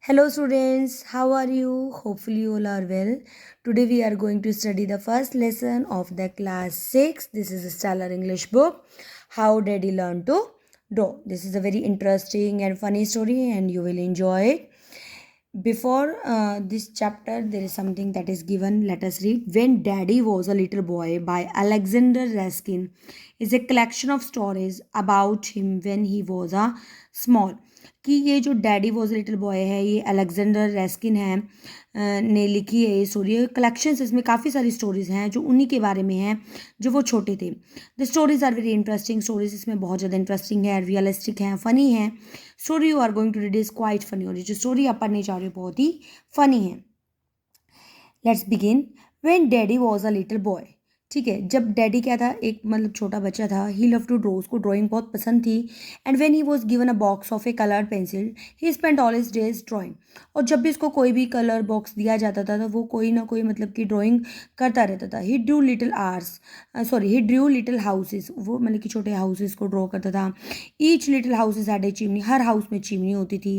Hello students, how are you? Hopefully you all are well. Today we are going to study the first lesson of the class 6. This is a Stellar English book. How did he learn to draw? This is a very interesting and funny story and you will enjoy it. Before this chapter, there is something that is given. Let us read. When Daddy Was a Little Boy by Alexander Raskin is a collection of stories about him when he was a small. कि ये जो daddy was little boy है ये Alexander रेस्किन है ने लिखी है ये स्टोरी कलेक्शंस इसमें काफ़ी सारी स्टोरीज हैं जो उन्हीं के बारे में हैं जो वो छोटे थे the stories are very interesting stories इसमें बहुत ज़्यादा इंटरेस्टिंग है रियलिस्टिक हैं फ़नी हैं story you are going to read is quite funny और ये जो स्टोरी आप पढ़ने जा रहे हो बहुत ही फनी है let's begin when daddy was a little boy ठीक है जब डैडी क्या था एक मतलब छोटा बच्चा था ही लव टू ड्रॉ उसको ड्राइंग बहुत पसंद थी and when he was given a box of A coloured pencil he spent all his days drawing और जब भी उसको कोई भी कलर बॉक्स दिया जाता था तो वो कोई ना कोई मतलब कि ड्राइंग करता रहता था ही ड्रू लिटिल आर्स ही ड्रू लिटिल हाउसेस वो मतलब कि छोटे हाउसेस को ड्रॉ करता था each little houses had a chimney हर हाउस में चिमनी होती थी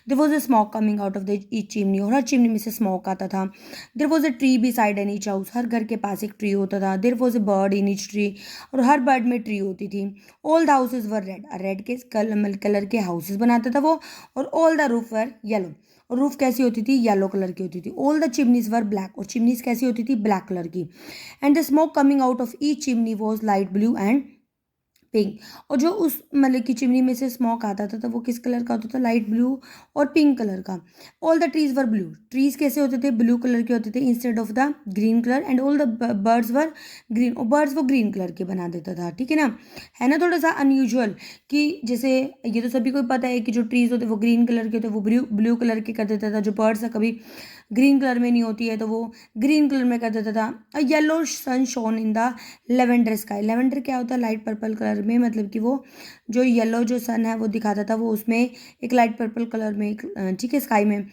there was a smoke coming out of the each chimney और हर चिमनी में से स्मोक आता था there was a tree beside an each house हर घर के पास एक ट्री होता था there was a bird in each tree और हर बर्ड में ट्री होती थी all the houses were red के कलर के हाउसेज बनाता था वो और all the roof were yellow और रूफ कैसी होती थी येलो कलर की होती थी all the chimneys were black और चिमनीज कैसी होती थी ब्लैक कलर की and the smoke coming out of each chimney was light blue and pink और जो उस मतलब की चिमनी में से स्मोक आता था तो वो किस कलर का होता था लाइट ब्लू और पिंक कलर का all the trees were blue trees कैसे होते थे ब्लू कलर के होते थे instead of the green colour and all the birds were green और बर्ड्स वो ग्रीन कलर के बना देता था ठीक है ना थोड़ा सा अनयूजुअल कि जैसे ये तो सभी को पता है कि जो ट्रीज होते वो ग्रीन कलर के होते वो ब्लू कलर के कर देता था जो बर्ड्स है कभी ग्रीन कलर में नहीं होती है तो वो ग्रीन कलर में कर देता था yellow sun shone in the lavender sky lavender क्या होता है लाइट पर्पल कलर में मतलब कि वो जो येलो जो सन है वो दिखाता था वो उसमें एक लाइट पर्पल कलर में एक ठीक है स्काई में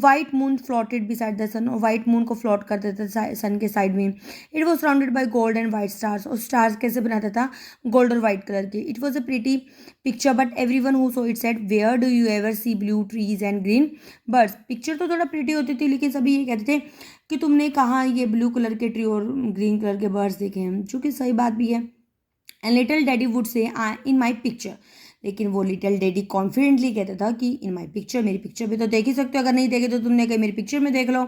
white moon floated beside the sun और वाइट मून को फ्लोट कर देता था सन के साइड में it was surrounded by gold and white stars और स्टार्स कैसे बनाता था गोल्ड और वाइट कलर के it was a pretty picture but every one who saw it said where do you ever see blue trees and green birds picture तो थोड़ा pretty होती थी लेकिन सभी ये कहते थे कि तुमने कहाँ ये ब्लू कलर के ट्री और ग्रीन कलर के बर्ड्स देखे हैं जो कि सही बात भी है and little daddy would say in my picture लेकिन वो लिटिल डैडी कॉन्फिडेंटली कहता था कि इन माई पिक्चर मेरी पिक्चर में तो देख ही सकते हो अगर नहीं देखे तो तुमने कहीं मेरी पिक्चर में देख लो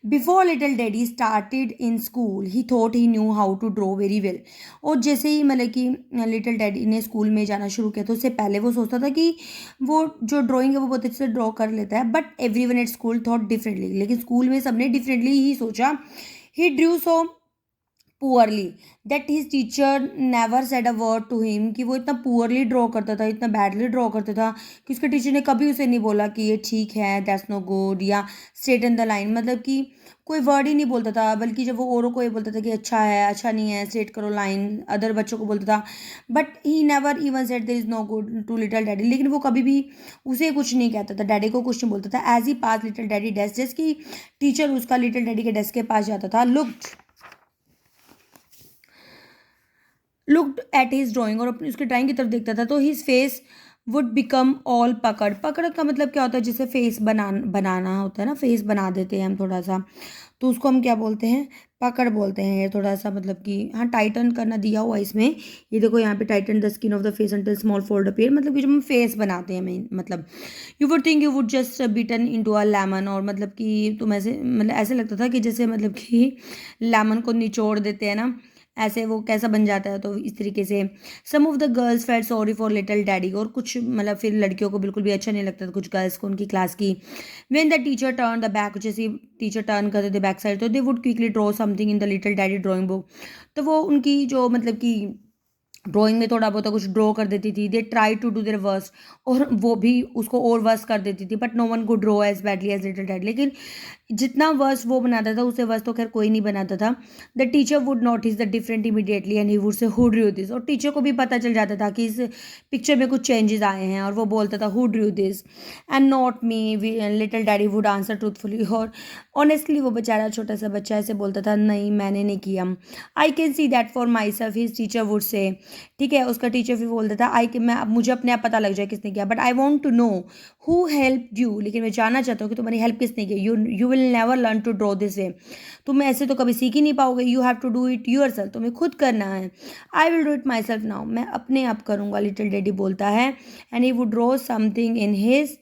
before little daddy started in school he thought he knew how to draw very well और जैसे ही मतलब कि लिटिल डैडी ने स्कूल में जाना शुरू किया तो उससे पहले वो सोचता था कि वो जो ड्राइंग है वो बहुत अच्छे से ड्रॉ कर लेता है but every one at school thought differently लेकिन स्कूल में सबने डिफरेंटली ही सोचा he drew so poorly that his teacher never said a word to him कि वो इतना पुअरली ड्रॉ करता था इतना बैडली ड्रॉ करता था कि उसके टीचर ने कभी उसे नहीं बोला कि ये ठीक है दैट्स नो गुड या स्ट्रेट इन द लाइन मतलब कि कोई वर्ड ही नहीं बोलता था बल्कि जब वो औरों को ये बोलता था कि अच्छा है अच्छा नहीं है स्ट्रेट करो लाइन अदर बच्चों को बोलता था but he never even said there is no good to little daddy लेकिन वो कभी भी उसे कुछ नहीं कहता था डैडी को कुछ नहीं बोलता था as he pass little daddy desk जैसे कि टीचर उसका लिटिल डैडी के डेस्क के पास जाता था लुकड एट हिज ड्राइंग और अपनी उसकी ड्राइंग की तरफ देखता था तो his face would become all पकड़ पकड़ का मतलब क्या होता है जैसे फेस बनाना होता है ना फेस बना देते हैं हम थोड़ा सा तो उसको हम क्या बोलते हैं पकड़ बोलते हैं ये थोड़ा सा मतलब कि हाँ टाइटन करना दिया हुआ है इसमें ये देखो यहाँ पे Titan the skin of the face until small fold appear मतलब कि जब हम फेस बनाते हैं मेन मतलब you would think you would just beaten into a lemon और मतलब कि तुम ऐसे मतलब ऐसे लगता था कि जैसे मतलब कि लेमन को निचोड़ देते हैं ना ऐसे वो कैसा बन जाता है तो इस तरीके से some of the girls felt sorry for little daddy और कुछ मतलब फिर लड़कियों को बिल्कुल भी अच्छा नहीं लगता था कुछ गर्ल्स को उनकी क्लास की when the teacher turn the back जैसे टीचर टर्न करते थे बैक साइड तो they would quickly draw something in the little daddy drawing book तो वो उनकी जो मतलब कि ड्राइंग में थोड़ा बहुत कुछ ड्रॉ कर देती थी they try to do their worst और वो भी उसको और वर्स्ट कर देती थी but no one could draw as badly as little daddy लेकिन जितना वर्स्ट वो बनाता था उससे वर्स्ट तो खैर कोई नहीं बनाता था the teacher would notice the different immediately and he would say who Drew this और टीचर को भी पता चल जाता था कि इस पिक्चर में कुछ चेंजेस आए हैं और वो बोलता था who Drew this and not me little daddy would answer truthfully और ऑनेस्टली वो बेचारा छोटा सा बच्चा ऐसे बोलता था नहीं मैंने नहीं किया I can see that for my self his teacher would say ठीक है, उसका टीचर फिर बोल देता है मुझे अपने आप पता लग जाए किसने किया, but I want to know who help you, लेकिन मैं जानना चाहता हूँ कि तुम्हारी हेल्प किसने की। You will never learn to draw this way, तुम ऐसे तो कभी सीख ही नहीं पाओगे। You have to do it yourself, तुम्हें खुद करना है। I will do it myself now, मैं अपने आप करूँगा, लिटिल डैडी बोलता है। And he would draw something in his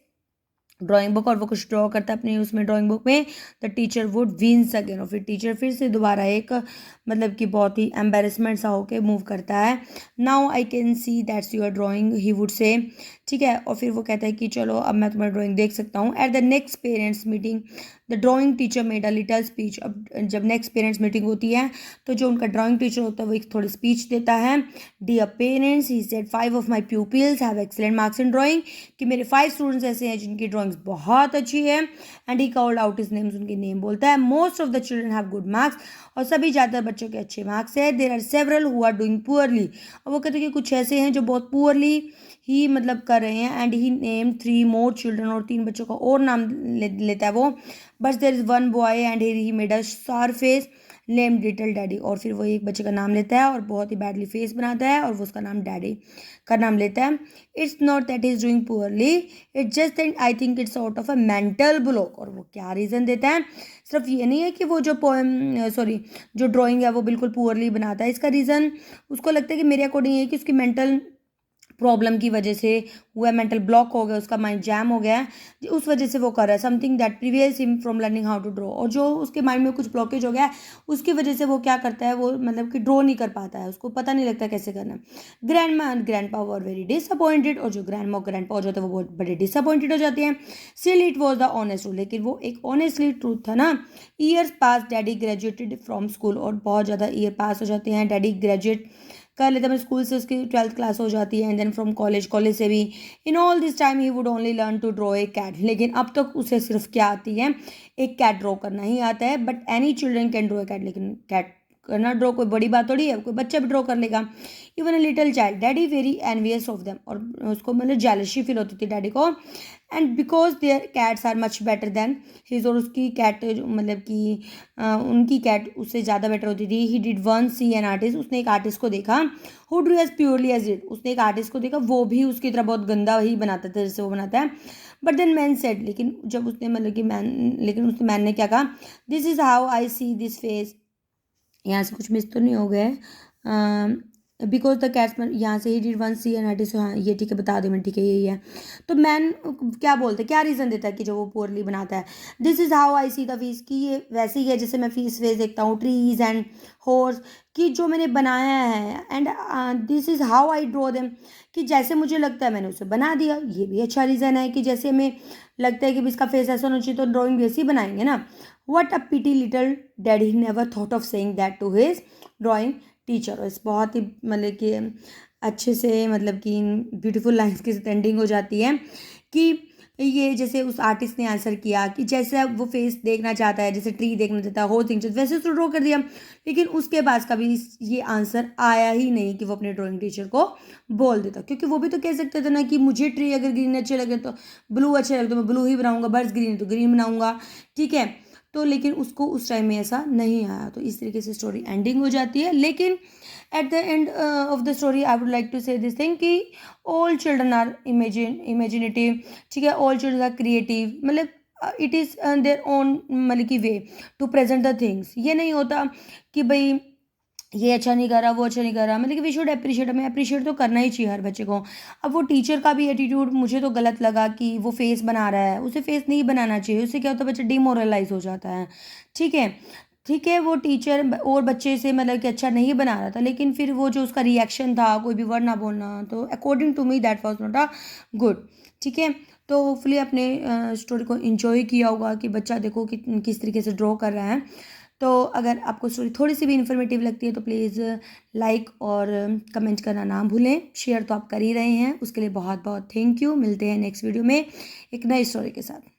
drawing book, और वो कुछ ड्रॉ करता है अपनी उसमें ड्राइंग बुक में। The teacher would wins again, और फिर टीचर फिर से दोबारा एक मतलब कि बहुत ही एम्बेरसमेंट सा होके मूव करता है। Now I can see that's your drawing, he would say, ठीक है। और फिर वो कहता है कि चलो अब मैं तुम्हारी ड्राइंग देख सकता हूँ। At the next parents meeting the drawing teacher made a little speech, अब जब नेक्स्ट पेरेंट्स मीटिंग होती है तो जो उनका ड्राइंग टीचर होता है वो एक थोड़ी स्पीच देता है। Dear parents, he said 5 of my pupils have excellent marks in drawing, कि मेरे 5 स्टूडेंट्स ऐसे हैं जिनकी ड्राइंग्स बहुत अच्छी है। And he called out his names, उनके नेम बोलता है। Most of the children have good marks, और सभी ज़्यादातर बच्चों के अच्छे मार्क्स है। There are several who are doing poorly, और वो कहते हैं कि कुछ ऐसे हैं जो बहुत पुअरली ही मतलब कर रहे हैं। And he name 3 more children, और 3 बच्चों का और नाम लेता है वो। But there is one boy and he made a star face name little daddy, और फिर वो एक बच्चे का नाम लेता है और बहुत ही बैडली फेस बनाता है और वो उसका नाम डैडी का नाम लेता है। It's not that is doing poorly, it's just that I think it's out of a mental block, और वो क्या रीज़न देता है। सिर्फ ये नहीं है कि वो जो पोएम जो ड्राइंग है वो बिल्कुल पुअरली बनाता है, इसका रीज़न उसको लगता है कि मेरे अकॉर्डिंग ये कि उसकी मेंटल प्रॉब्लम की वजह से हुआ, मेंटल ब्लॉक हो गया, उसका माइंड जैम हो गया है, उस वजह से वो कर रहा है। Something that previous him from learning how to draw, और जो उसके माइंड में कुछ ब्लॉकेज हो गया है उसकी वजह से वो क्या करता है, वो मतलब कि ड्रॉ नहीं कर पाता है, उसको पता नहीं लगता कैसे करना। ग्रैंड मा एंड ग्रैंड पा वर वेरी डिसअपॉइंटेड, और जो ग्रैंड मा और ग्रैंड पा जो होते हैं वो बहुत बड़े डिसअपॉइंटेड हो जाते हैं। Still it was the honest truth, लेकिन वो एक ऑनेस्टली ट्रूथ था ना। Years pass, daddy graduated from school, और बहुत ज़्यादा ईयर पास हो जाते हैं, डैडी ग्रेजुएट कर लेता है स्कूल से, उसकी 12th क्लास हो जाती है। And then from college, college से भी। In all this time he would only learn to draw a cat, लेकिन अब तक उसे सिर्फ क्या आती है, एक कैट ड्रॉ करना ही आता है। But any children can draw a cat, लेकिन कैट करना ड्रॉ कोई बड़ी बात थोड़ी है, कोई बच्चा भी ड्रॉ कर लेगा। Even a little child, daddy very envious of them, और उसको मतलब जेलसी फील होती थी डैडी को। And because their cats are much better than his, और उसकी कैट मतलब कि उनकी कैट उससे ज़्यादा बेटर होती थी। He did one see an artist, उसने एक आर्टिस्ट को देखा। Who drew as purely as it, उसने एक आर्टिस्ट को देखा वो भी उसकी तरह बहुत गंदा ही बनाता था जैसे वो बनाता है। बट देन मैन सेड, लेकिन जब उसने मतलब कि मैन ने क्या कहा, this is how I see this face, यहाँ से कुछ मिस तो नहीं हो गए, बिकॉज द कैट्स, यहाँ से he did one see an artist, हाँ ये ठीक है बता दें मैं, ठीक है यही है। तो मैन क्या बोलते हैं, क्या रीज़न देता है कि जो वो पुअरली बनाता है। This is how I see the face, कि ये वैसे ही है जैसे मैं फेस देखता हूँ, ट्रीज एंड हॉर्स, कि जो मैंने बनाया है। And this is how I draw them, कि जैसे मुझे लगता है मैंने उसे बना दिया। ये भी अच्छा रीज़न है कि जैसे हमें लगता है कि इसका फेस ऐसा होना चाहिए तो ड्राइंग वैसे ही बनाएंगे ना। What a pity little daddy never thought of saying that to his drawing teacher, और इस बहुत ही मतलब कि अच्छे से मतलब कि ब्यूटीफुल लाइन्स के साथ एंडिंग हो जाती है कि ये जैसे उस आर्टिस्ट ने आंसर किया कि जैसे अब वो फेस देखना चाहता है, जैसे ट्री देखना चाहता है, हो थिंग वैसे उसको ड्रॉ कर दिया। लेकिन उसके पास कभी ये आंसर आया ही नहीं कि वो अपने ड्राइंग टीचर को बोल देता, क्योंकि वो भी तो कह सकते थे ना कि मुझे ट्री अगर ग्रीन अच्छे लगे तो ब्लू अच्छे लगे तो मैं ब्लू ही बनाऊंगा, बर्ड्स ग्रीन है तो ग्रीन बनाऊंगा, ठीक है। तो लेकिन उसको उस टाइम में ऐसा नहीं आया, तो इस तरीके से स्टोरी एंडिंग हो जाती है। लेकिन at the end of the story I would like to say this thing कि ऑल चिल्ड्रन आर इमेजिनेटिव, ठीक है, ऑल चिल्ड्रन आर क्रिएटिव, मतलब इट इज़ देयर ओन मतलब कि way to present the things. ये नहीं होता कि भाई ये अच्छा नहीं कर रहा, वो अच्छा नहीं कर रहा, मतलब कि वी शुड अप्रिशिएट, हमें अप्रिशिएट तो करना ही चाहिए हर बच्चे को। अब वो टीचर का भी एटीट्यूड मुझे तो गलत लगा कि वो फेस बना रहा है, उसे फेस नहीं बनाना चाहिए, उससे क्या होता है बच्चा डिमोरलाइज हो जाता है, ठीक है। ठीक है, वो टीचर और बच्चे से मतलब कि अच्छा नहीं बना रहा था, लेकिन फिर वो जो उसका रिएक्शन था कोई भी वर्ड ना बोलना, तो according to me that was not a good, ठीक है। तो होपफुली अपने स्टोरी को इन्जॉय किया होगा कि बच्चा देखो कि किस तरीके से ड्रॉ कर रहा है। तो अगर आपको स्टोरी थोड़ी सी भी इन्फॉर्मेटिव लगती है तो प्लीज़ लाइक और कमेंट करना ना भूलें। शेयर तो आप कर ही रहे हैं, उसके लिए बहुत बहुत थैंक यू। मिलते हैं नेक्स्ट वीडियो में एक नई स्टोरी के साथ।